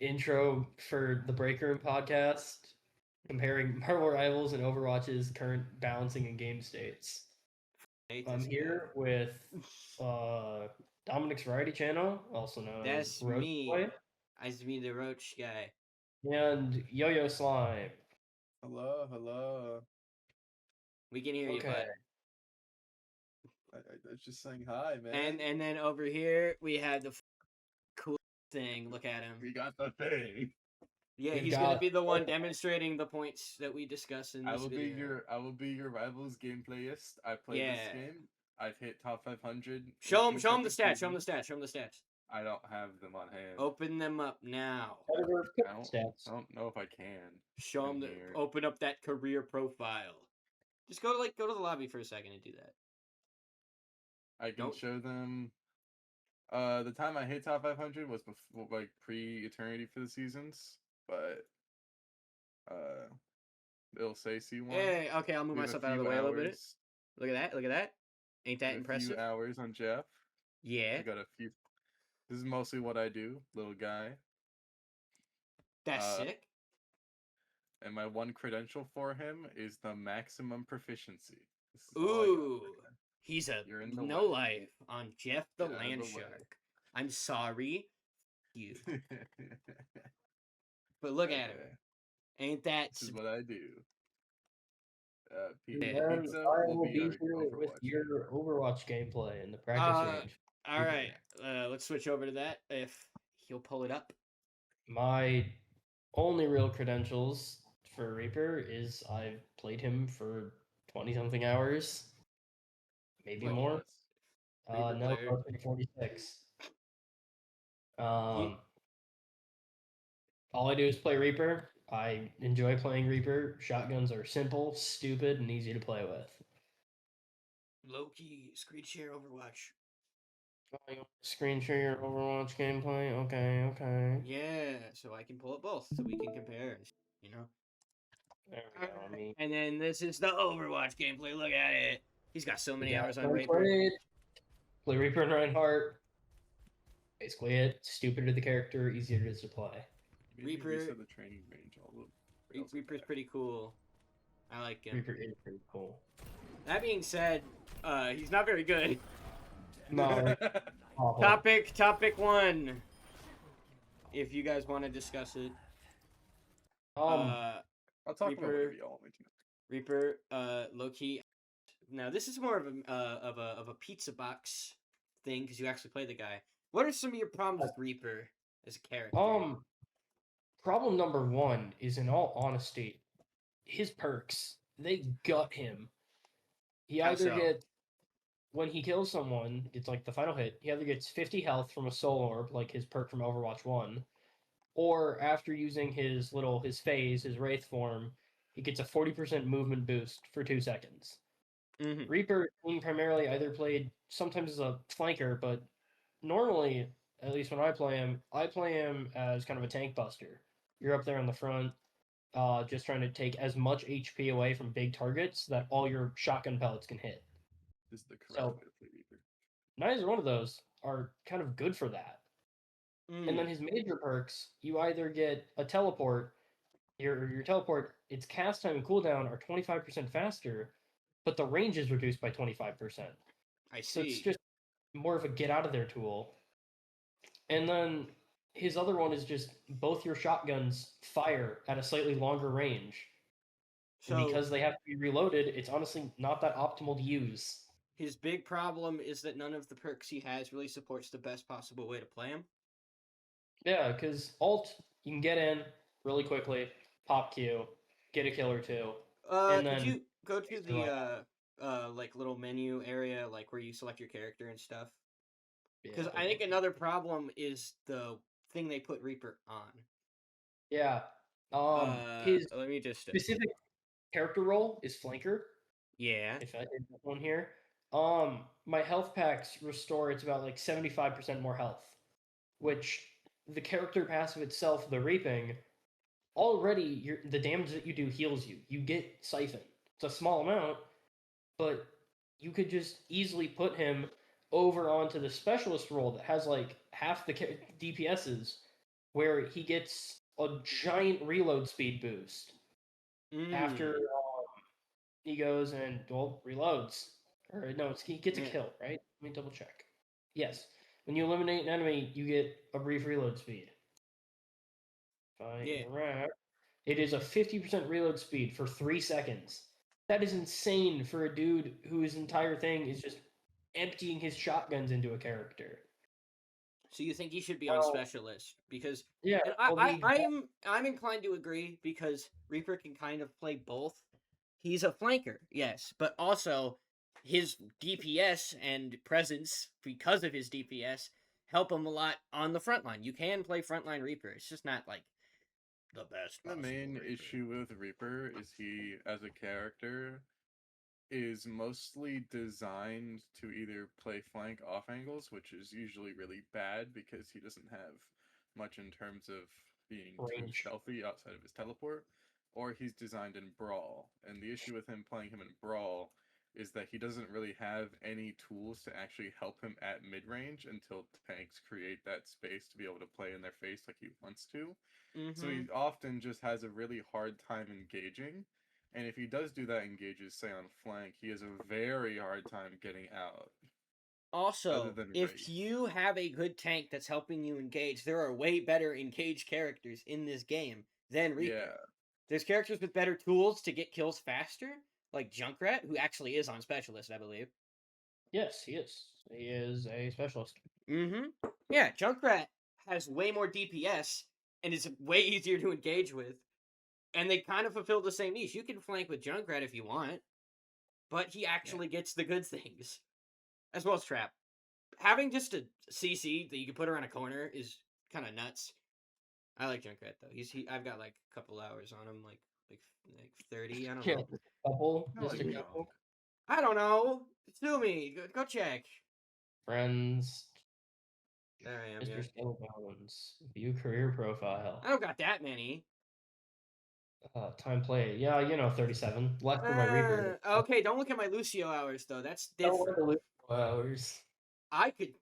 intro for the Break Room podcast, comparing Marvel Rivals and Overwatch's current balancing and game states. Hate I'm this here with Dominic's Variety Channel, also known as That's Roach me. Boy, That's me, the roach guy. and Yo-Yo Slime. Hello. We can hear you, Okay. bud. I was just saying hi, man. And then over here we have the cool thing. Look at him. We got the thing. Yeah, We've he's gonna got- be the one demonstrating the points that we discuss in this video. I will be your Rivals gameplayist. I play this game. I've hit top 500. Show him the stats. Show him the stats. I don't have them on hand. Open them up now. I Stats. don't know if I can. Show him open up that career profile. Just go to the lobby for a second and do that. I can show them. The time I hit top 500 was before, like, pre-eternity for the seasons, but it'll say C1. Hey, okay, I'll move myself out of the way a little bit. Look at that. Ain't that impressive? A few hours on Jeff. Yeah. I got a few. This is mostly what I do, little guy. That's sick. And my one credential for him is the maximum proficiency. Ooh. He's a no life on Jeff the Get Land Shark. I'm sorry. You. But look at him. Ain't that... This is what I do. Pizza I will be here with your Overwatch gameplay in the practice range. Alright, let's switch over to that if he'll pull it up. My only real credentials for Reaper is I've played him for 20-something hours. Maybe more. No, 46. All I do is play Reaper. I enjoy playing Reaper. Shotguns are simple, stupid, and easy to play with. Low-key, screen share Overwatch. Screen share your Overwatch gameplay? Okay. Yeah, so I can pull up both, so we can compare, you know? There we go, And then this is the Overwatch gameplay, look at it! He's got so many hours on Reaper. Play Reaper and Reinhardt. Basically it. Stupider the character, easier it is to play. Reaper... the training range all over. Reaper's pretty cool. I like him. Reaper is pretty cool. That being said, he's not very good. No. Topic 1. If you guys want to discuss it. I'll talk about whatever y'all want me to. Reaper, low-key. Now this is more of a pizza box thing because you actually play the guy. What are some of your problems with Reaper as a character? Problem number 1 is, in all honesty, his perks. They gut him. He either gets, when he kills someone, it's like the final hit, he either gets 50 health from a soul orb, like his perk from Overwatch 1, or after using his phase, his wraith form, he gets a 40% movement boost for 2 seconds. Mm-hmm. Reaper being primarily either played sometimes as a flanker, but normally, at least when I play him as kind of a tank buster. You're up there in the front, just trying to take as much HP away from big targets that all your shotgun pellets can hit. This is the correct way to play Reaper. Neither one of those are kind of good for that. And then his major perks, you either get a teleport, your teleport, its cast time and cooldown are 25% faster, but the range is reduced by 25%. I see. So it's just more of a get out of there tool. And then his other one is just both your shotguns fire at a slightly longer range. So, and because they have to be reloaded, it's honestly not that optimal to use. His big problem is that none of the perks he has really supports the best possible way to play him. Yeah, because ult, you can get in really quickly, pop Q, get a kill or two. And then could you go to the like little menu area, like where you select your character and stuff? Because I think another problem is the thing they put Reaper on. Yeah. His let me just specific character role is flanker. Yeah. If I did that one here. My health packs restore it's about like 75% more health, which the character passive itself, the reaping, already the damage that you do heals you. You get Siphon. It's a small amount, but you could just easily put him over onto the specialist role that has like half the DPSs where he gets a giant reload speed boost after he goes and reloads. Or no, he gets a kill, right? Let me double check. Yes. When you eliminate an enemy, you get a brief reload speed. It is a 50% reload speed for 3 seconds. That is insane for a dude whose entire thing is just emptying his shotguns into a character. So you think he should be on specialist? Because yeah, I'm inclined to agree because Reaper can kind of play both. He's a flanker, yes, but also his DPS and presence, because of his DPS, help him a lot on the front line. You can play frontline Reaper. It's just not like the best. The main issue with Reaper is he, as a character, is mostly designed to either play flank off angles, which is usually really bad because he doesn't have much in terms of being too stealthy outside of his teleport, or he's designed in Brawl. And the issue with him playing him in Brawl is that he doesn't really have any tools to actually help him at mid-range until tanks create that space to be able to play in their face like he wants to. So he often just has a really hard time engaging. And if he does do that engages, say, on flank, he has a very hard time getting out. Also, if you have a good tank that's helping you engage, there are way better engaged characters in this game than Reaper. Yeah. There's characters with better tools to get kills faster, like Junkrat, who actually is on specialist, I believe. Yes, he is. He is a specialist. Yeah, Junkrat has way more DPS and is way easier to engage with. And they kind of fulfill the same niche. You can flank with Junkrat if you want, but he actually gets the good things. As well as Trap. Having just a CC that you can put around a corner is kind of nuts. I like Junkrat though. I've got like a couple hours on him, like 30. I don't know. Just a couple. I don't know. Sue me. Go check. Friends. There I am. Mr. Skillbones. View career profile. I don't got that many. Time played. Yeah, 37. Left for my Reaper. Okay, don't look at my Lucio hours though. That's different. Don't look at the Lucio hours. I think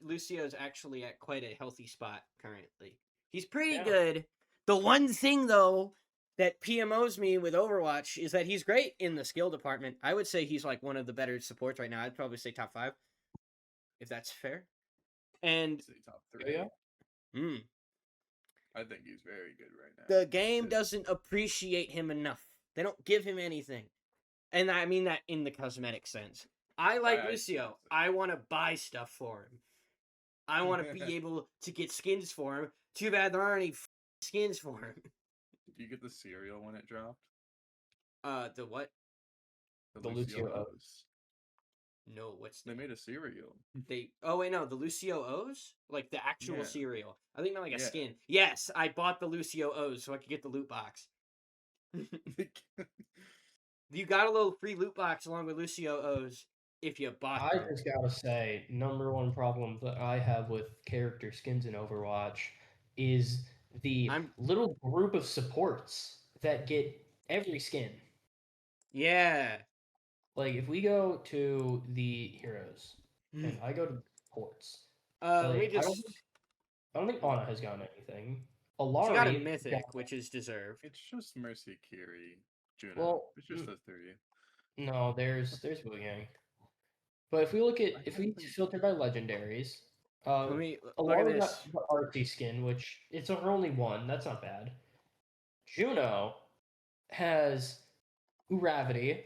Lucio's actually at quite a healthy spot currently. He's pretty good. The one thing though that PMOs me with Overwatch is that he's great in the skill department. I would say he's like one of the better supports right now. I'd probably say top 5, if that's fair. And say top 3. Yeah. I think he's very good right now. The game doesn't appreciate him enough. They don't give him anything. And I mean that in the cosmetic sense. I like Lucio. I want to buy stuff for him. I want to be able to get skins for him. Too bad there aren't any skins for him. Did you get the cereal when it dropped? The what? The Lucio O's. No, They made a cereal. The Lucio O's? Like the actual cereal. I think not like a skin. Yes, I bought the Lucio O's so I could get the loot box. You got a little free loot box along with Lucio O's if you bought them. I just gotta say, number one problem that I have with character skins in Overwatch is the little group of supports that get every skin. Yeah. Like, if we go to the heroes, and I go to supports, let me just... I don't think Ana has gotten anything. She got a mythic, which is deserved. It's just Mercy, Kiri, Juno. Well, it's just those 3. No, there's Wu-Yang. But if we filter by legendaries, let me look at this. The RT skin, which it's her only one. That's not bad. Juno has Uravity.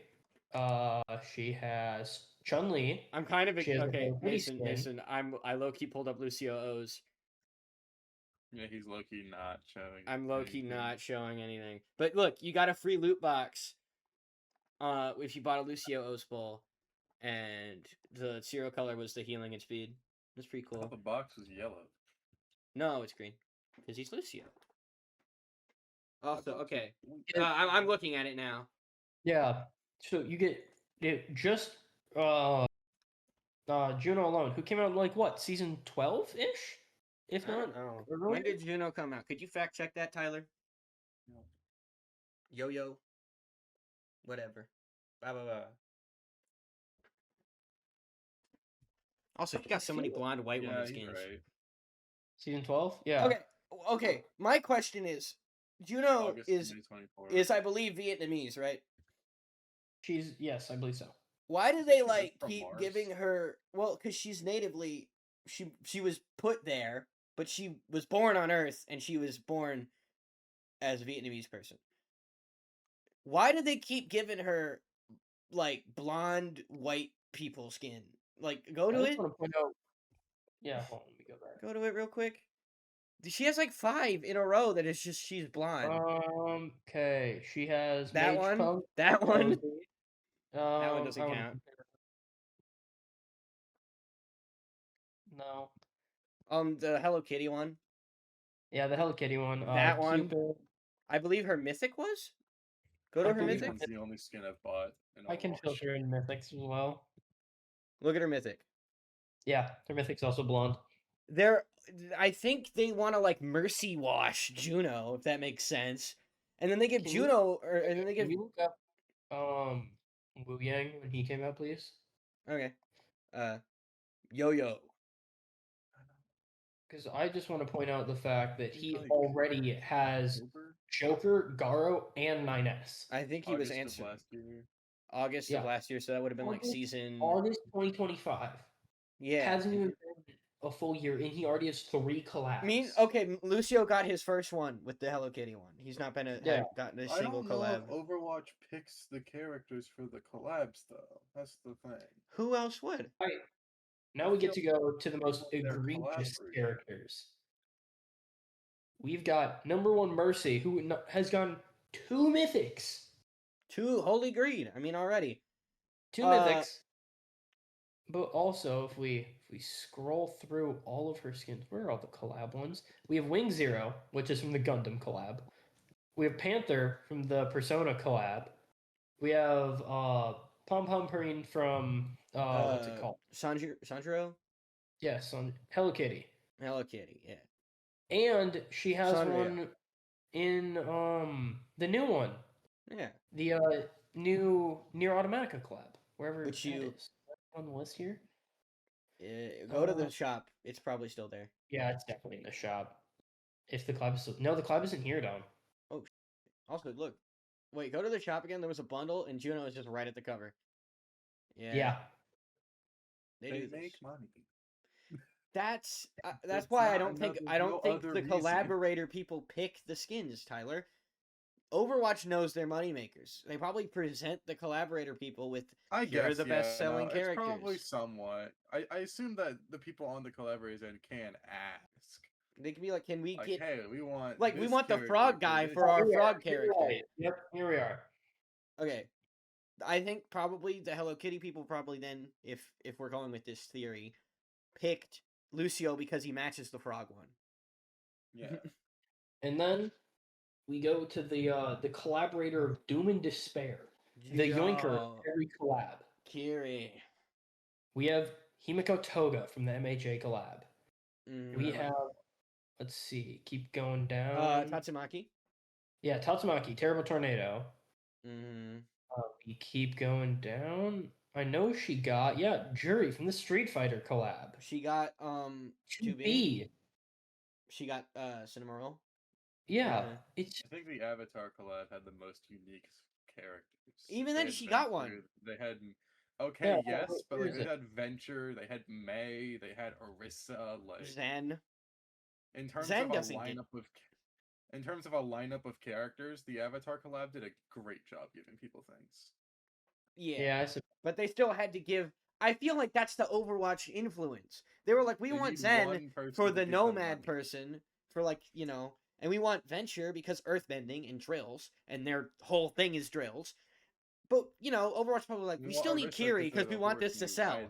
She has Chun-Li. I'm kind of okay, Mason. I low key pulled up Lucio O's. Yeah, he's low key not showing. I'm low key not showing anything. But look, you got a free loot box. If you bought a Lucio O's bowl, and the cereal color was the healing and speed. That's pretty cool. I thought the box was yellow. No, it's green because he's Lucio. Also, okay, I'm looking at it now. Yeah, so you get just Juno alone, who came out like what, season 12-ish? If not, when did Juno come out? Could you fact check that, Tyler? No. Yo. Whatever. Blah, blah, blah. Also, you got so many blonde white woman skins. Right. Season 12? Yeah. Okay. My question is, Juno August is 2024. I believe Vietnamese, right? Yes, I believe so. Why do Isn't they she just like from keep Mars? giving her? Well, because she's natively she was put there, but she was born on Earth and she was born as a Vietnamese person. Why do they keep giving her like blonde white people skin? Like, go I to just it. want to point out. Yeah, hold on, let me go back. Go to it real quick. She has like 5 in a row that is just she's blonde. Okay. She has That Mage one. Punk. That one. That one I doesn't want count. No. The Hello Kitty one. Yeah, the Hello Kitty one. That one. Cupid. I believe her mythic was. Go to I her believe mythic. One's the only skin I've bought in I can Overwatch. filter in Mythics as well. Look at her mythic. Yeah, her Mythic's also blonde. I think they want to like mercy wash Juno, if that makes sense. And then they give Can Juno, and then they Can give. you look up Wu Yang when he came out, please? Okay. Yo-Yo. Because I just want to point out the fact that he Like, already has October? Joker, Garo, and 9S. I think he was August of answering last year. August Yeah. of last year, so that would have been like August, season. August 2025. Yeah. Hasn't even been a full year, and he already has 3 collabs. Okay, Lucio got his first one with the Hello Kitty one. He's not been gotten a I single don't know collab. if Overwatch picks the characters for the collabs, though. That's the thing. Who else would? Right. Now we get to go to the most They're egregious collaborating. characters. We've got number 1 Mercy, who has gotten 2 mythics. 2 Holy Greed. I mean, already 2 mythics. But also, if we scroll through all of her skins, where are all the collab ones? We have Wing Zero, which is from the Gundam collab. We have Panther from the Persona collab. We have Pom Pom Preen from what's it called? Sanjiro? Yes, on Hello Kitty. Hello Kitty, yeah. And she has Sanrio. one in the new one. Yeah. The new Near Automatica collab. Wherever Which that you is. On the list here. go to the shop. It's probably still there. Yeah, it's definitely in the shop. If the collab is still... No, the collab isn't here, Dom. Oh, also, look. Wait, go to the shop again. There was a bundle, and Juno is just right at the cover. Yeah. They do make this. money. That's That's why I not don't no think other the reason. collaborator people pick the skins, Tyler. Overwatch knows their moneymakers. They probably present the collaborator people with I here guess are the best-selling It's characters. probably somewhat. I assume that the people on the collaborators end can ask. They can be like, "Can we Like, get hey, we want we this want the character frog guy this for our Here we frog are. You're character?" right. Yep, here we are. Okay, I think probably the Hello Kitty people probably then, if we're going with this theory, picked Lucio because he matches the frog one. Yeah. And then we go to the collaborator of Doom and Despair, the yoinker of every collab. Kiri. We have Himiko Toga from the MHA collab. Mm-hmm. We have, let's see, keep going down. Tatsumaki. Yeah, Tatsumaki, Terrible Tornado. Mm-hmm. We keep going down. I know she got Jury from the Street Fighter collab. She got 2B. She got Cinema Roll. Yeah, I think the Avatar collab had the most unique characters. Even then, she got one. They had but like they had Venture, they had May, they had Orisa, like Zen. In terms Zen of a lineup of characters, the Avatar collab did a great job giving people things. Yeah, but they still had to give. I feel like that's the Overwatch influence. They were like, we want Zen for the Nomad person, for like, and we want Venture because earthbending and drills, and their whole thing is drills. But, Overwatch probably like, we still need Kiri because we want this to sell.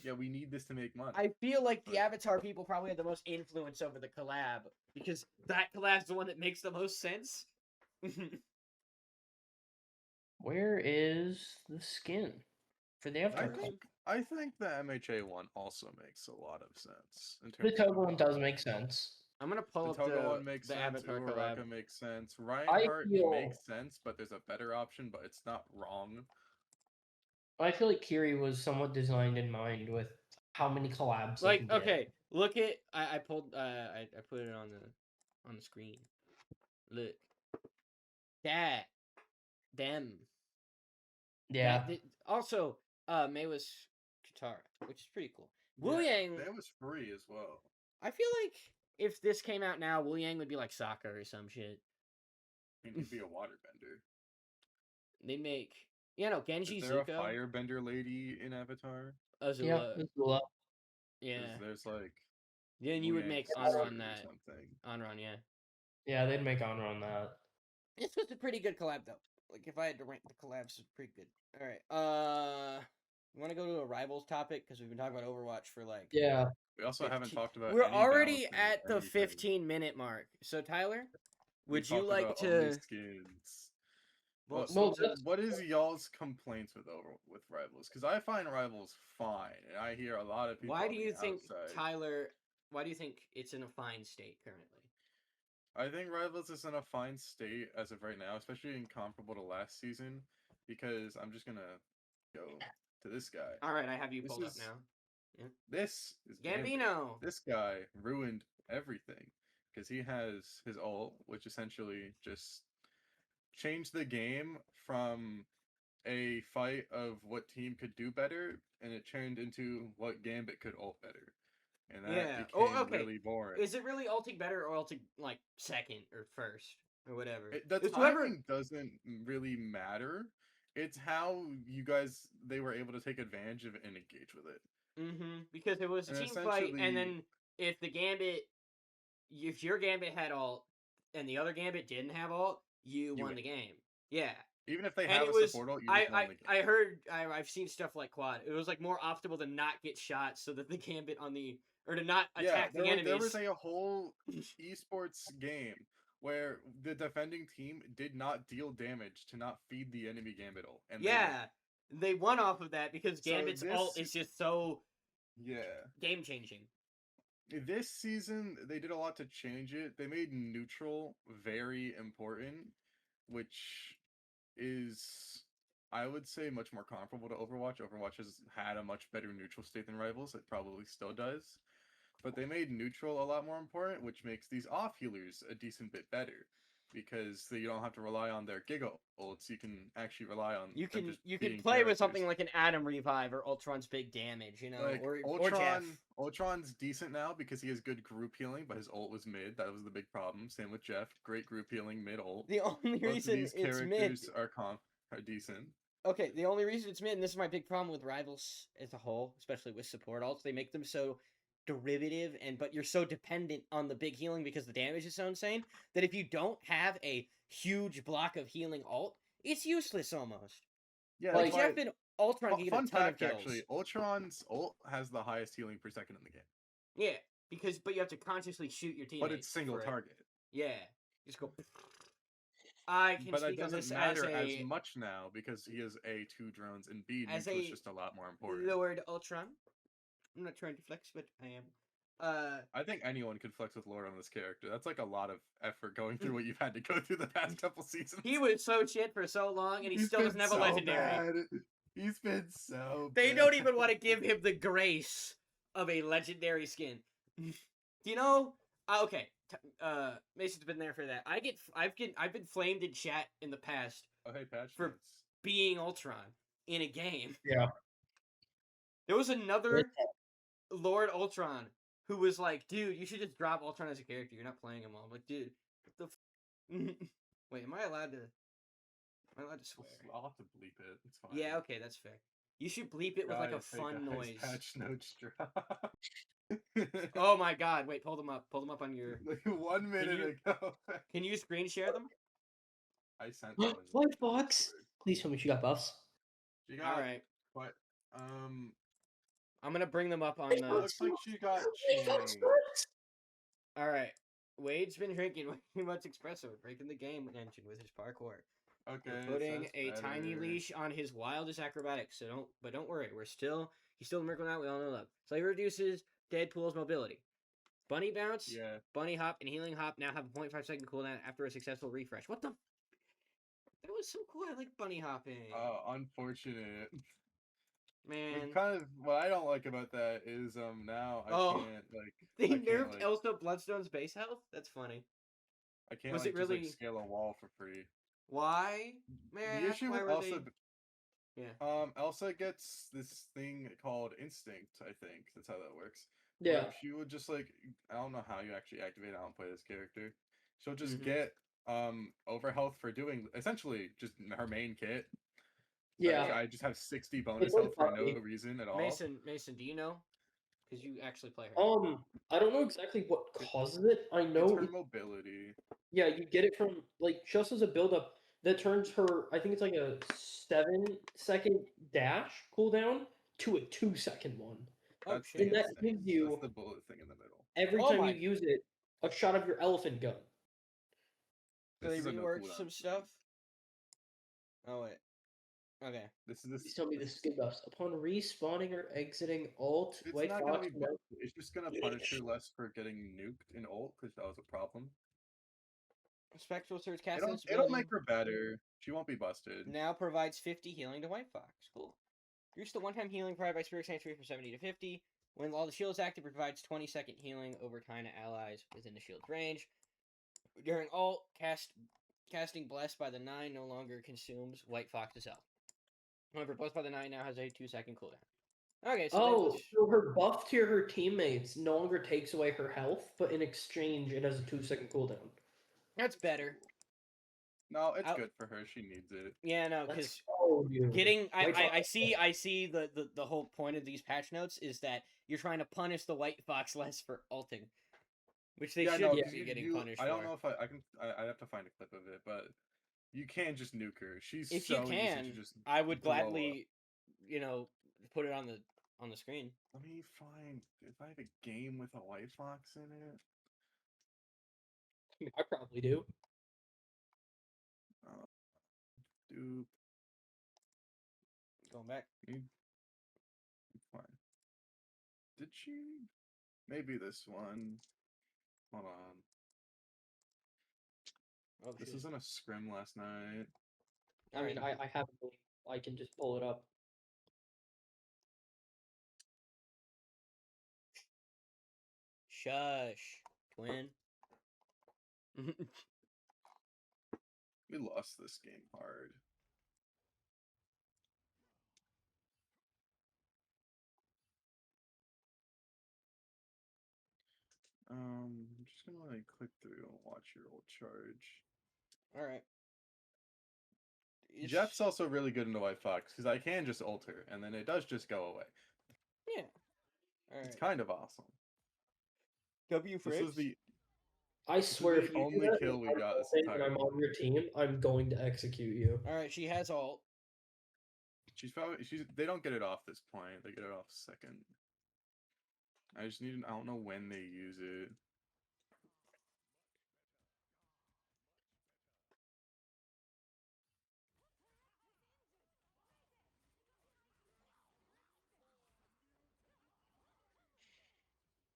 Yeah, we need this to make money. I feel like the Avatar people probably had the most influence over the collab because that collab's the one that makes the most sense. Where is the skin for the Avatar? I think the MHA one also makes a lot of sense. The Toga one does make sense. I'm gonna pull up Toga one makes sense. Avatar Uraraka collab. makes sense. Reinhardt makes sense, but there's a better option, but it's not wrong. I feel like Kiri was somewhat designed in mind with how many collabs. Like, okay, Look at I pulled I put it on the screen. Look. That them. Yeah. Also Mei was Katara, which is pretty cool. Wu Yeah, Yang, that was free as well. I feel like if this came out now, Wu Yang would be like Sokka or some shit. I mean, he'd be a waterbender. They make Genji Is there a Zuko, firebender lady in Avatar? Yeah. Azula. Azula. Yeah. Because there's like Then you Wu would Yang's make sister Anran or that. something. Anran, yeah. Yeah, they'd make honor on that. This was a pretty good collab though. Like if I had to rank the collabs, it's pretty good. All right. You want to go to a rivals topic because we've been talking about Overwatch for like Yeah. We also 15. haven't talked about We're any already balancing at or the anything. 15-minute mark. So Tyler, We would you talked like about only to? skins. Well, Well, What is y'all's complaints with Rivals? Because I find Rivals fine, and I hear a lot of people why on do the you think outside. Tyler? Why do you think it's in a fine state currently? I think Rivals is in a fine state as of right now, especially in comparable to last season, because I'm just gonna go to this guy. All right, I have you This pulled up is now. this is Gambit. Gambino. This guy ruined everything because he has his ult, which essentially just changed the game from a fight of what team could do better, and it turned into what Gambit could ult better, and that Yeah. Oh, became okay. really boring. Is it really ulting better or ulting like second or first or whatever? The It's timing doesn't really matter. It's how they were able to take advantage of it and engage with it. Because it was a And team fight, and essentially, then if your Gambit had ult and the other Gambit didn't have ult, you won win. the game. Yeah. Even if they And have it a was, support ult, you just won the game. I heard, I've seen stuff like quad. It was like more optimal to not get shot so that the Gambit or to not attack the enemies. There was a whole esports game where the defending team did not deal damage to not feed the enemy Gambit ult. And they won off of that because Gambit's ult is just so game changing. This season, they did a lot to change it. They made neutral very important, which is, I would say, much more comparable to Overwatch. Overwatch has had a much better neutral state than Rivals. It probably still does. But they made neutral a lot more important, which makes these off healers a decent bit better. Because you don't have to rely on their Giga ults, you can actually rely on you can play characters. with something like an Atom Revive or Ultron's big damage, like or Jeff. Ultron's decent now because he has good group healing, but his ult was mid. That was the big problem. Same with Jeff, great group healing mid ult. The only reason these it's characters mid are decent. Okay, the only reason it's mid, and this is my big problem with Rivals as a whole, especially with support ults, they make them so derivative but you're so dependent on the big healing because the damage is so insane that if you don't have a huge block of healing ult, it's useless almost. Yeah, like Jeff and Ultron can get a ton of kills. Actually, Ultron's ult has the highest healing per second in the game. Yeah, but you have to consciously shoot your teammates. But it's single target. Yeah, just go. I can but speak that on doesn't this matter as much now because he has A2 drones and B as neutral is just a lot more important. Lord Ultron. I'm not trying to flex, but I am. I think anyone could flex with Lord on this character. That's like a lot of effort going through what you've had to go through the past couple seasons. He was so shit for so long, and he still doesn't have a legendary. Bad. He's been so They bad. don't even want to give him the grace of a legendary skin. Do you know? Okay, Mason's been there for that. I've been flamed in chat in the past. Oh hey, Patch. For being Ultron in a game. Yeah. There was another Lord Ultron who was like, dude, you should just drop Ultron as a character. You're not playing him all. I'm like, dude, what the wait, am I allowed to swear? I'll have to bleep it. It's fine. Yeah, okay, that's fair. You should bleep it with like a fun noise. Patch notes drop. Oh my god, wait, pull them up on your... Like 1 minute ago. Can you screen share them? I sent one. Lightbox! Please tell me she got buffs. Alright. But, I'm gonna bring them up on the... looks like she got changed. Alright. Wade's been drinking way too much espresso, breaking the game engine with his parkour. Okay. We're putting a tiny leash on his wildest acrobatics, so don't worry. He's still a miracle out, we all know that. Slayer reduces Deadpool's mobility. Bunny bounce, bunny hop, and healing hop now have a 0.5 second cooldown after a successful refresh. What the? That was so cool. I like bunny hopping. Oh, unfortunate. Man. Kind of what I don't like about that is now I can't like they I can't nerfed like Elsa Bloodstone's base health? That's funny. I can't Was like it just like really scale a wall for free. why? May I The ask issue why with were Elsa, they Yeah. Elsa gets this thing called instinct. I think that's how that works. Yeah. Where she would just like I don't know how you actually activate it. I don't play this character. She'll just Mhm. get overhealth for doing essentially just her main kit. Yeah. I just have 60 It's bonus like health for no Buffy. reason at all. Mason, do you know? Because you actually play her. I don't know exactly what It- causes it. I It's know her mobility. yeah, you get it from like she also has a build up that turns her I think it's like a 7-second dash cooldown to a 2-second one. Oh That's the shit. And that instinct. gives That's you the bullet thing in the middle. every Oh time my you use it a shot of your elephant gun. So This they is a no reworked cooldown. some stuff? Oh wait. Okay. This Please is tell me this is good buffs. Upon respawning or exiting alt, It's White not gonna Fox be. It's just gonna punish her less for getting nuked in ult because that was a problem. Spectral Surge cast It'll this it'll ability make her better. She won't be busted. now provides 50 healing to White Fox. Cool. Reduce the one-time healing provided by Spirit Sanctuary from 70 to 50. When all the shield is active, it provides 20-second healing over time to allies within the shield's range. During alt, casting Blessed by the 9 no longer consumes White Fox's health. However, Blessed by the 9 now has a 2-second cooldown. Okay, so so her buff to her teammates no longer takes away her health, but in exchange it has a 2-second cooldown. that's better. No, it's good for her. She needs it. Yeah, no, because dude. getting I Fox. see the whole point of these patch notes is that you're trying to punish the White Fox less for ulting, which they should be getting punished I for. don't know if I can. I have to find a clip of it, but you can't just nuke her. She's If so you easy can, to just. I would blow up. gladly, put it on the screen. Let me find if I have a game with a White Fox in it. I probably do. Dude, Going back. fine. Did she? Maybe this one. Hold on. Oh, This shit. was in a scrim last night. I mean, I have I can just pull it up. Shush, twin. We lost this game hard. I'm just gonna like click through and watch your old charge. All right. Jet's also really good into White Fox because I can just ult her and then it does just go away. Yeah. All right. It's kind of awesome. W for This was the I swear, if the you only do that kill we and got this I'm entire game. on your team, I'm going to execute you. All right, she has ult. She's probably they don't get it off this point. They get it off second. I just need I don't know when they use it.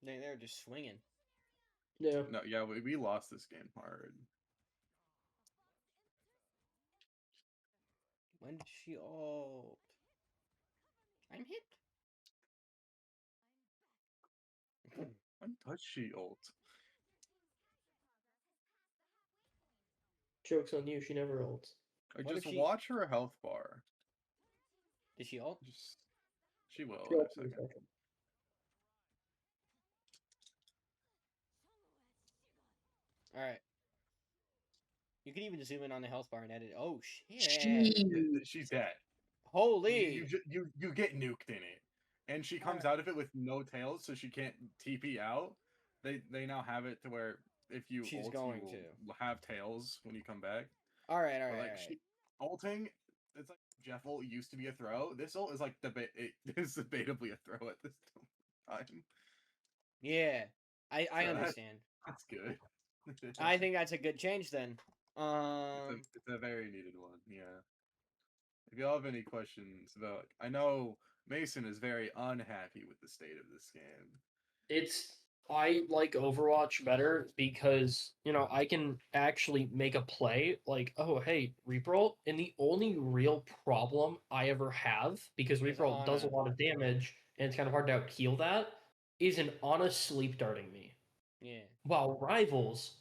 They're just swinging. Yeah. No, yeah, we lost this game hard. When did she ult? I'm hit. When does she ult? Joke's on you, she never ults. I What just if she- watch her health bar. Did she ult? Just she will She in a ults in a second. second. All right. You can even zoom in on the health bar and edit. Oh shit! She's dead. Holy! You get nuked in it, and she comes out of it with no tails, so she can't TP out. They now have it to where if you She's ult, going you to. will have tails when you come back. All right. But like she ulting, it's like Jeff ult used to be a throw. This ult is like it is debatably a throw at this time. Yeah, I So understand. That's good. I think that's a good change then. It's a very needed one. Yeah. If y'all have any questions about, I know Mason is very unhappy with the state of this game. It's I like Overwatch better because, I can actually make a play like, oh, hey, Reaper, and the only real problem I ever have, because Is Reaper does a Ana. lot of damage and it's kind of hard to out heal that, is an Ana sleep darting me. Yeah. While Rivals,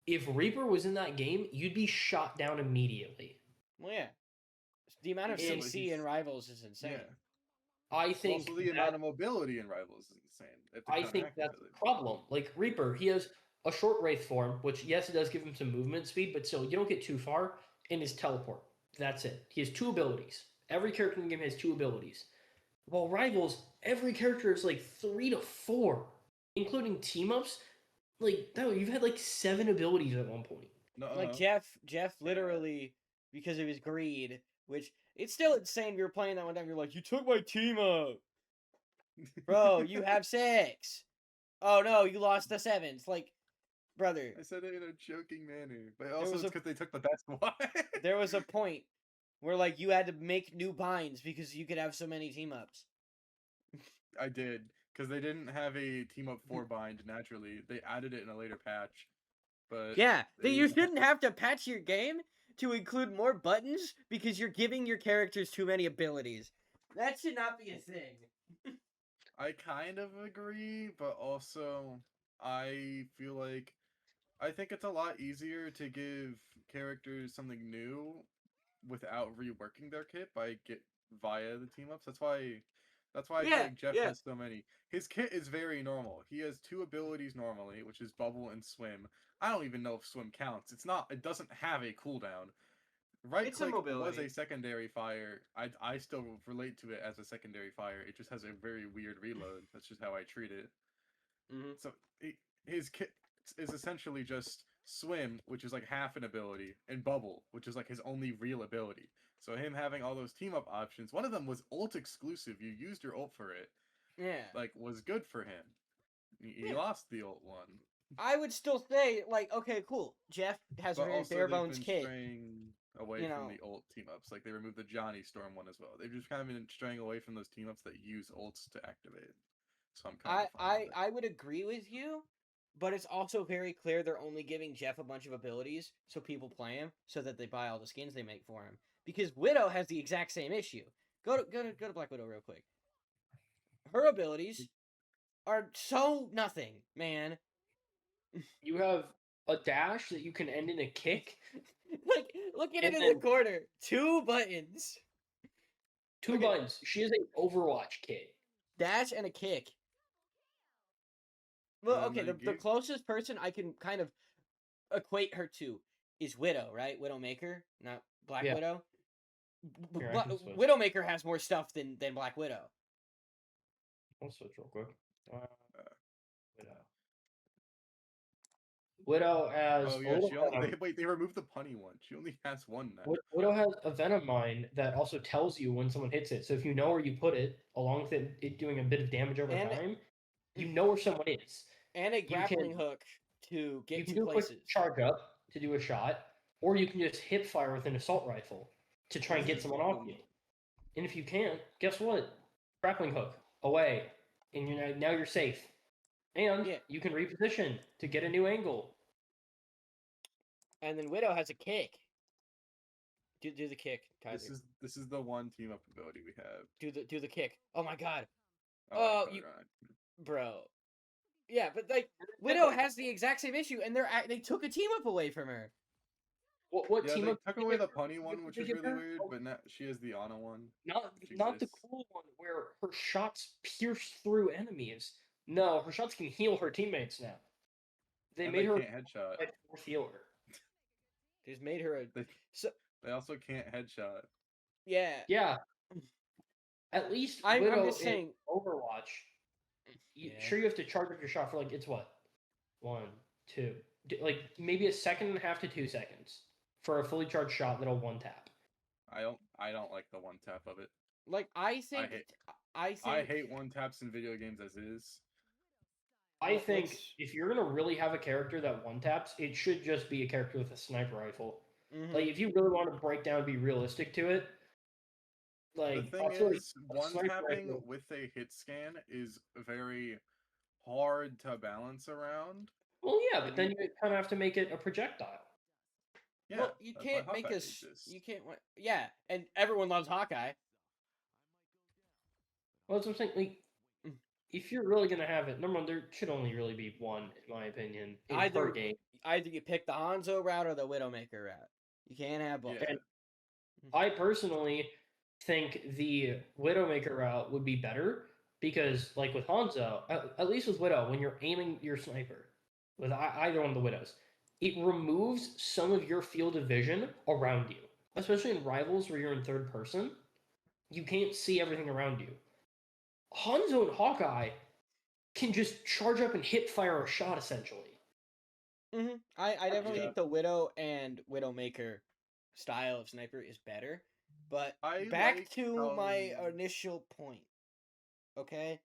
if Reaper was in that game, you'd be shot down immediately. Well, yeah. The amount of And CC in Rivals is insane. Yeah. I think Also, the amount of mobility in Rivals is insane. They have to I think counteract that's the it. problem. Like Reaper, he has a short wraith form, which yes, it does give him some movement speed, but still, you don't get too far. In his teleport, that's it. He has 2 abilities. Every character in the game has 2 abilities. While Rivals, every character is like 3 to 4, including team ups. Like no, you've had like 7 abilities at one point. Like Jeff literally, because of his greed, which it's still insane. We were playing that one time. You're like, you took my team up, bro. You have 6. Oh no, you lost the 7th. Like, brother. I said it in a joking manner, but also it's because they took the best one. There was a point where like you had to make new binds because you could have so many team ups. I did, because they didn't have a team up 4 bind naturally. They added it in a later patch. But yeah, you shouldn't have to patch your game to include more buttons because you're giving your characters too many abilities. That should not be a thing. I kind of agree, but also I feel like I think it's a lot easier to give characters something new without reworking their kit via the team ups. That's why I feel like Jeff has so many. His kit is very normal. He has 2 abilities normally, which is bubble and swim. I don't even know if swim counts. It doesn't have a cooldown. Right click was a secondary fire. I still relate to it as a secondary fire. It just has a very weird reload. That's just how I treat it. So his kit is essentially just swim, which is like half an ability, and bubble, which is like his only real ability. So him having all those team up options, one of them was ult exclusive. You used your ult for it. Yeah. Like, was good for him. He lost the ult one. I would still say, like, okay, cool. Jeff has a very bare bones kit. Straying away from the ult team ups. Like, they removed the Johnny Storm one as well. They've just kind of been straying away from those team ups that use ults to activate. So I'm kind of fine with it. I would agree with you, but it's also very clear they're only giving Jeff a bunch of abilities so people play him so that they buy all the skins they make for him. Because Widow has the exact same issue. Go to Black Widow real quick. Her abilities are so nothing, man. You have a dash that you can end in a kick. Like, look at it in the corner. 2 buttons. 2 buttons. She is an Overwatch kit. Dash and a kick. Well, okay, the closest person I can kind of equate her to is Widow, right? Widowmaker, not Black Widow. Widowmaker has more stuff than Black Widow. I'll switch real quick. Widow has. Oh yeah, they removed the punny one. She only has 1 now. Widow has a Venom Mine that also tells you when someone hits it. So if you know where you put it, along with it doing a bit of damage over time, you know where someone is. And a grappling hook to get to places. You can do a quick charge up to do a shot, or you can just hip fire with an assault rifle to try and get someone off you. And if you can't, guess what? Grappling hook away, and now you're safe. And you can reposition to get a new angle. And then Widow has a kick. Do the kick, Kaiser. This is the one team up ability we have. Do the kick. Oh my god. Bro. Yeah, but like Widow has the exact same issue, and they took a team up away from her. What team up? Took away the punny one, which is really weird, but now she has the Ana one. Not the cool one where her shots pierce through enemies. No, her shots can heal her teammates now. They made her headshot. Healer. They just made her They also can't headshot. Yeah. Yeah. At least I'm just saying Overwatch. Sure, you have to charge up your shot for it's what? 1, 2, like maybe a second and a half to 2 seconds for a fully charged shot that'll one tap. I don't like the one tap of it. Like I hate one taps in video games as is. I think if you're gonna really have a character that one taps, it should just be a character with a sniper rifle. Mm-hmm. Like if you really want to break down and be realistic to it, the thing is, one tapping with a hit scan is very hard to balance around. Well, yeah, but then you kind of have to make it a projectile. Yeah, well, you can't make us. You can't. Yeah, and everyone loves Hawkeye. Well, that's what I'm saying. Like, if you're really gonna have it, number one, there should only really be one, in my opinion, per game. Either you pick the Hanzo route or the Widowmaker route. You can't have both. Yeah. And I personally think the Widowmaker route would be better because, like with Hanzo, at least with Widow, when you're aiming your sniper with either one of the Widows, it removes some of your field of vision around you, especially in Rivals where you're in third person. You can't see everything around you. Hanzo and Hawkeye can just charge up and hip fire a shot essentially. Mm-hmm. I definitely think the Widow and Widowmaker style of sniper is better. But back to my initial point. Okay?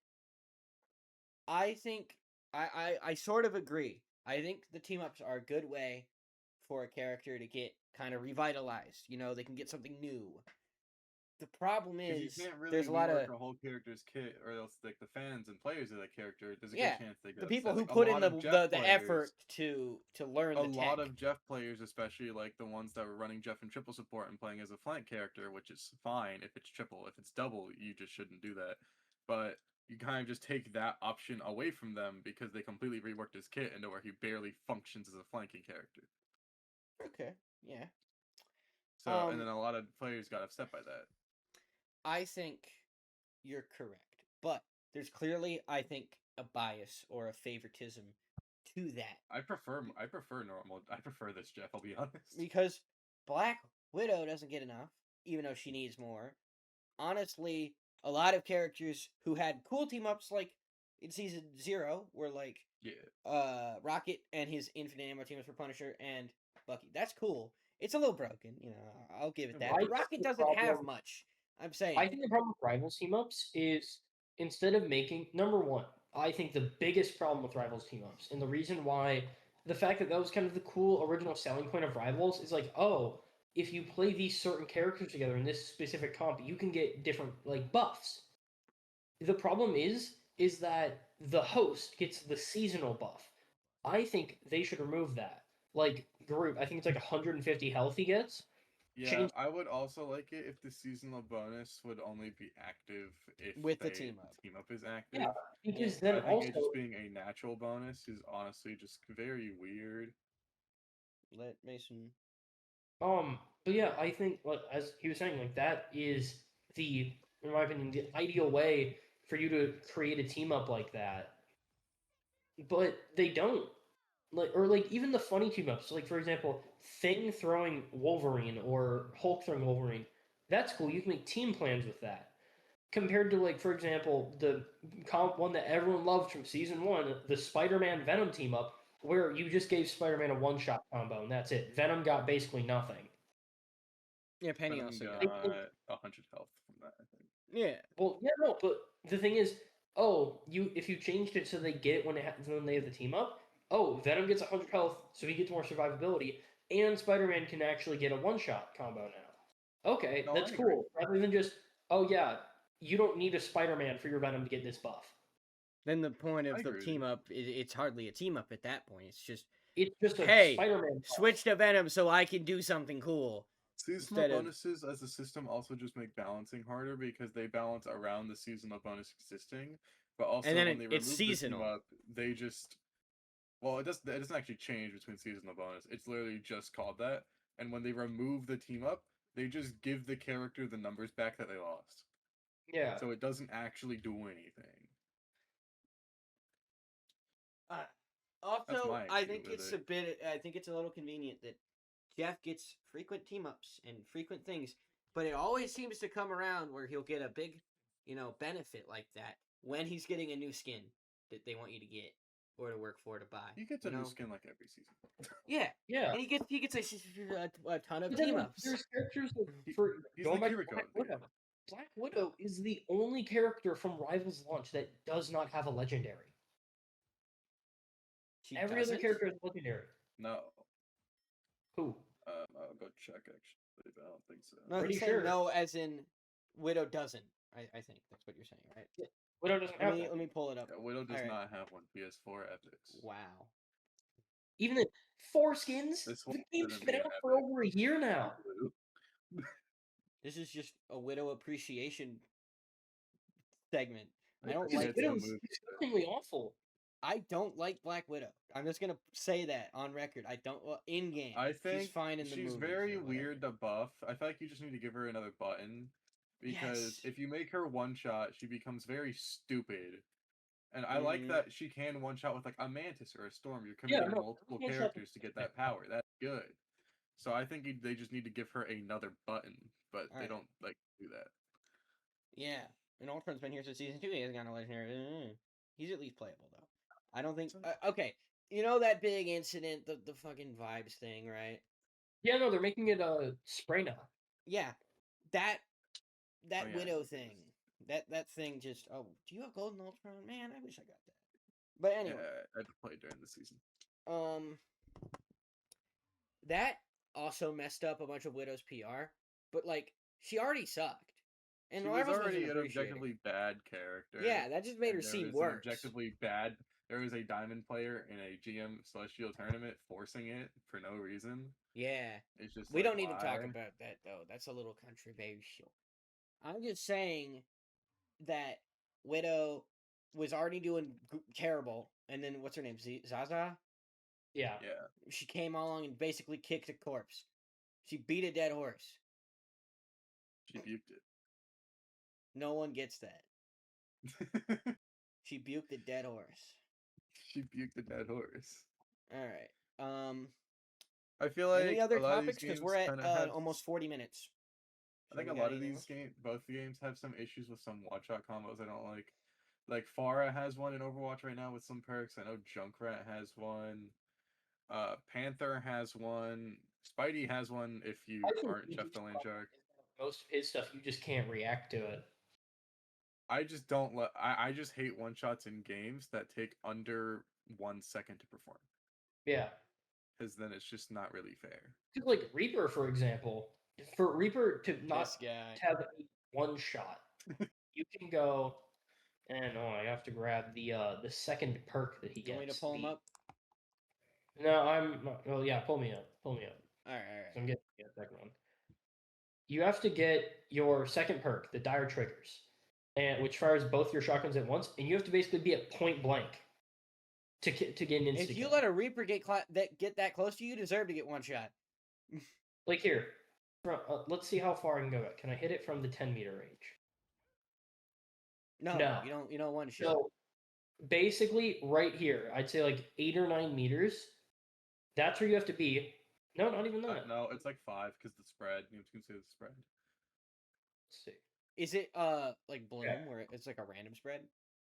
I think I sort of agree. I think the team ups are a good way for a character to get kind of revitalized. You know, they can get something new. The problem is you can't really there's a lot of a whole character's kit, or else like the fans and players of that character. There's a good chance they get the people upset. who put in the effort to learn the tech. A lot of Jeff players, especially like the ones that were running Jeff and triple support and playing as a flank character, which is fine if it's triple. If it's double, you just shouldn't do that. But you kind of just take that option away from them because they completely reworked his kit into where he barely functions as a flanking character. Okay, yeah. So, and then a lot of players got upset by that. I think you're correct, but there's clearly, I think, a bias or a favoritism to that. I prefer normal. I prefer this, Jeff. I'll be honest. Because Black Widow doesn't get enough, even though she needs more. Honestly, a lot of characters who had cool team ups, like in season 0, were like Rocket and his infinite ammo team ups for Punisher and Bucky. That's cool. It's a little broken, you know. I'll give it that. But Rocket doesn't have much. I'm saying. I think the problem with Rivals team ups is instead of making number one, I think the biggest problem with Rivals team ups, and the reason why the fact that was kind of the cool original selling point of Rivals is like, oh, if you play these certain characters together in this specific comp, you can get different like buffs. The problem is that the host gets the seasonal buff. I think they should remove that. Like group, I think it's like 150 health he gets. Yeah, I would also like it if the seasonal bonus would only be active if with the team up is active. Yeah, because then I think also it just being a natural bonus is honestly just very weird. Let Mason. But yeah, I think like as he was saying, like that is the, in my opinion, the ideal way for you to create a team up like that. But they don't. Like, or like even the funny team ups, like for example, Thing throwing Wolverine or Hulk throwing Wolverine, that's cool. You can make team plans with that. Compared to like, for example, the one that everyone loved from season 1, the Spider-Man Venom team up, where you just gave Spider-Man a one-shot combo and that's it. Venom got basically nothing. Yeah, Penny also got 100 health from that, I think. Yeah. Well, yeah, no, but the thing is, if you changed it so they get it when they have the team up, Venom gets 100 health, so he gets more survivability, and Spider-Man can actually get a one-shot combo now. Okay, that's cool. Rather than just, you don't need a Spider-Man for your Venom to get this buff. Then the point of the team up, it's hardly a team up at that point. It's just a Spider-Man buff. Switch to Venom so I can do something cool. Seasonal bonuses as a system also just make balancing harder because they balance around the seasonal bonus existing, but also when they remove the team up, they just it doesn't actually change between seasonal bonus. It's literally just called that. And when they remove the team up, they just give the character the numbers back that they lost. Yeah. So it doesn't actually do anything. Also, I think it's a little convenient that Jeff gets frequent team ups and frequent things, but it always seems to come around where he'll get a big, benefit like that when he's getting a new skin that they want you to get or to work for to buy. He gets a new skin like every season. Yeah, yeah, and he gets a ton of team ups. There's characters for going back to Black Widow. Black Widow is the only character from Rivals launch that does not have a legendary. Every other character is legendary. No. Who? I'll go check actually, but I don't think so. No, he's saying no, as in Widow doesn't. I think that's what you're saying, right? Widow doesn't have that. Let me pull it up. Yeah, Widow does Alright. not have one. PS4 Epics. Wow. Even the 4 skins. This The one game's shouldn't been be an out for Epic. over a year now. This is just a Widow appreciation segment. I don't Because like Widow's disgustingly awful. I don't like Black Widow. I'm just gonna say that on record. I don't in game. I think she's fine in the she's movies very or whatever. weird to buff. I feel like you just need to give her another button. Because Yes. if you make her one shot, she becomes very stupid. And I like Mhm. that she can one shot with like a Mantis or a Storm. You're Yeah, committing no, multiple one-shot characters to get that power. That's good. So I think they just need to give her another button, but they Alright. don't like do that. Yeah, and Ultron's been here since season 2. He hasn't gotten a legendary. He's at least playable though. I don't think. Okay, you know that big incident, the fucking vibes thing, right? Yeah, no, they're making it a spray now. Yeah, that Oh, yeah, Widow thing. That thing just. Oh, do you have Golden Ultron? Man, I wish I got that. But anyway, I had to play during the season. That also messed up a bunch of Widow's PR. But like, she already sucked. And She was already an appreciate objectively bad character. Yeah, that just made her and there seem was worse. An objectively bad. There was a diamond player in a GM Celestial tournament forcing it for no reason. Yeah. It's just We like, don't need to talk why? about that though. That's a little controversial. I'm just saying that Widow was already doing terrible, and then what's her name? Zaza? Yeah. Yeah. She came along and basically kicked a corpse. She beat a dead horse. She buked it. No one gets that. She buked a dead horse. She buked a dead horse. All right. I feel like any other a lot topics? Because we're at have, almost 40 minutes. I think a lot of these both the games have some issues with some one-shot combos I don't like. Like Pharah has one in Overwatch right now with some perks. I know Junkrat has one. Panther has one. Spidey has one if you aren't Chef the Land Shark. Most of his stuff, you just can't react to it. I just don't let. I just hate one shots in games that take under 1 second to perform. Yeah. Because then it's just not really fair. Like Reaper, for example, for Reaper to not have a one shot, you can go and I have to grab the second perk that he gets. Want me to pull him up? No, I'm. Well, yeah, pull me up. Pull me up. All right. So I'm getting the second one. You have to get your second perk, the Dire Triggers, and which fires both your shotguns at once, and you have to basically be at point blank to get an instant. If you let a Reaper get that close to you, deserve to get one shot. Like here, let's see how far I can go. Can I hit it from the 10-meter range? No, you don't one shot. So basically, right here, I'd say like 8 or 9 meters. That's where you have to be. No, not even that. No, it's like 5 because the spread. You have to consider the spread. Let's see. Is it like Bloom where it's like a random spread,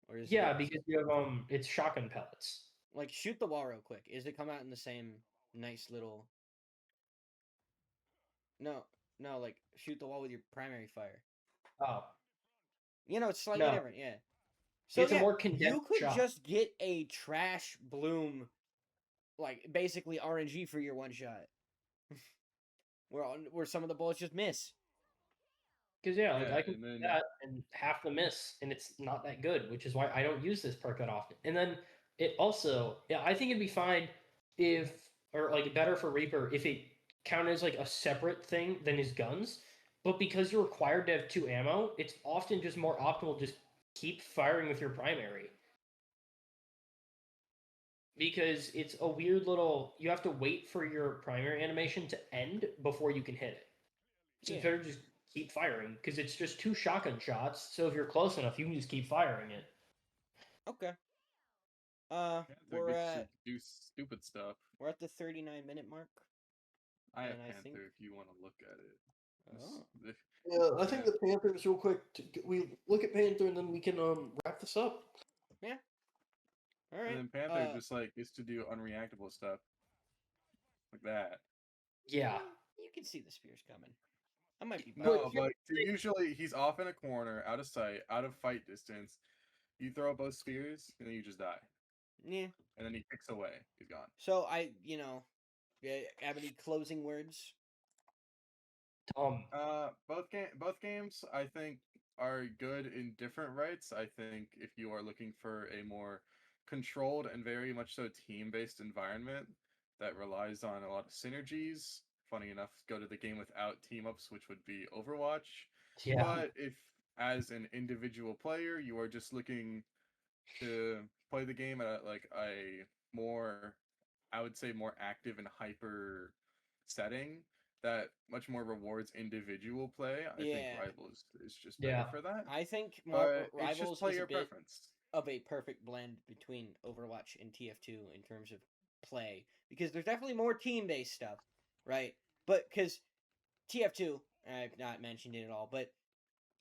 or is it because you have it's shotgun pellets. Like shoot the wall real quick. Is it come out in the same nice little? No, like shoot the wall with your primary fire. Oh. You know, it's slightly different, yeah. So it's a more condensed you could shot. just get a trash Bloom, like basically RNG for your one shot, where some of the bullets just miss. Because I can do that and half the miss, and it's not that good, which is why I don't use this perk that often. And then it also, I think it'd be fine or like better for Reaper if it counted as like a separate thing than his guns. But because you're required to have 2 ammo, it's often just more optimal just keep firing with your primary. Because it's a weird little, you have to wait for your primary animation to end before you can hit it. So it's better just keep firing, because it's just 2 shotgun shots, so if you're close enough, you can just keep firing it. Okay. We're at do stupid stuff. We're at the 39-minute mark. I have Panther if you want to look at it. Oh. Yeah, I think the Panthers real quick. We look at Panther and then we can wrap this up. Yeah. All right. And then Panther just like is to do unreactable stuff like that. Yeah. You can see the spears coming. I might be. No, but usually he's off in a corner, out of sight, out of fight distance. You throw both spears and then you just die. Yeah. And then he kicks away. He's gone. So have any closing words? Both games, I think are good in different rights. I think if you are looking for a more controlled and very much so team-based environment that relies on a lot of synergies, funny enough, go to the game without team-ups, which would be Overwatch. Yeah. But if as an individual player you are just looking to play the game at like a more, I would say, more active and hyper setting that much more rewards individual play, I think Yeah. Rivals is just better Yeah. for that. I think But it's just Rivals is a player bit preference. of a perfect blend between Overwatch and TF2 in terms of play, because there's definitely more team-based stuff, right? But because TF2, I've not mentioned it at all, but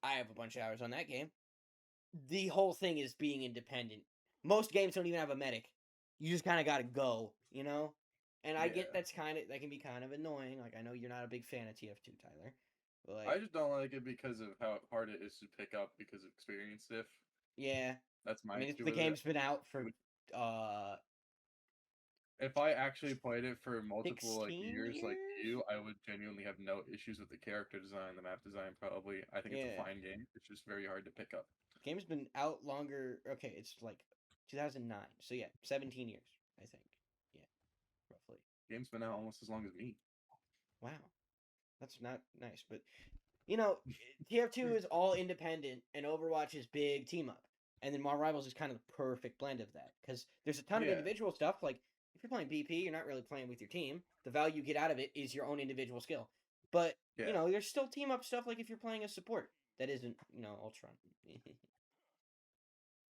I have a bunch of hours on that game. The whole thing is being independent. Most games don't even have a medic. You just kind of got to go, you know? And I get Yeah. that can be kind of annoying. Like, I know you're not a big fan of TF2, Tyler. But I like, just don't like it because of how hard it is to pick up because of experience diff. yeah. That's I my mean, issue the with it. game's been out for uh If I actually played it for multiple 16 years like years? you, I would genuinely have no issues with the character design, the map design probably. I think it's a Yeah. fine game. It's just very hard to pick up. Game's been out longer. Okay, it's like 2009. So yeah, 17 years, I think. Yeah, roughly. Game's been out almost as long as me. Wow. That's not nice, but you know, TF2 is all independent and Overwatch is big team up. And then Mar Rivals is kind of the perfect blend of that, cuz there's a ton of Yeah. individual stuff. Like if you're playing BP, you're not really playing with your team. The value you get out of it is your own individual skill. But, Yeah. you know, there's still team up stuff like if you're playing a support that isn't, you know, Ultron.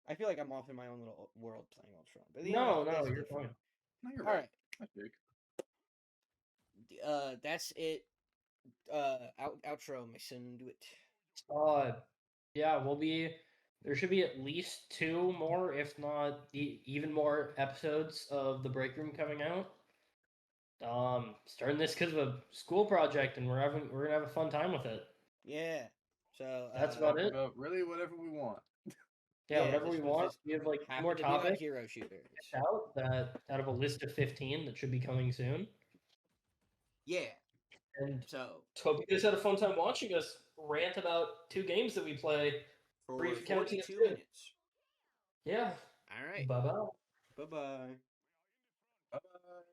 I feel like I'm off in my own little world playing Ultron. But you know, No, that's you're different. fine. No, you're All right. right. I think. That's it. Outro, Mason, do it. Yeah, there should be at least 2 more, if not even more episodes of the break room coming out. Starting this because of a school project, and we're gonna have a fun time with it. Yeah. So That's about Talk it. about really whatever we want. Yeah, yeah, whatever this we was want. just We have like more happened to be about topics hero shooters. out that out of a list of 15 that should be coming soon. Yeah. And So hope you guys had a fun time watching us rant about 2 games that we play. for Brief 42 TF2. minutes. Yeah. All right. Bye bye. Bye bye. Bye bye.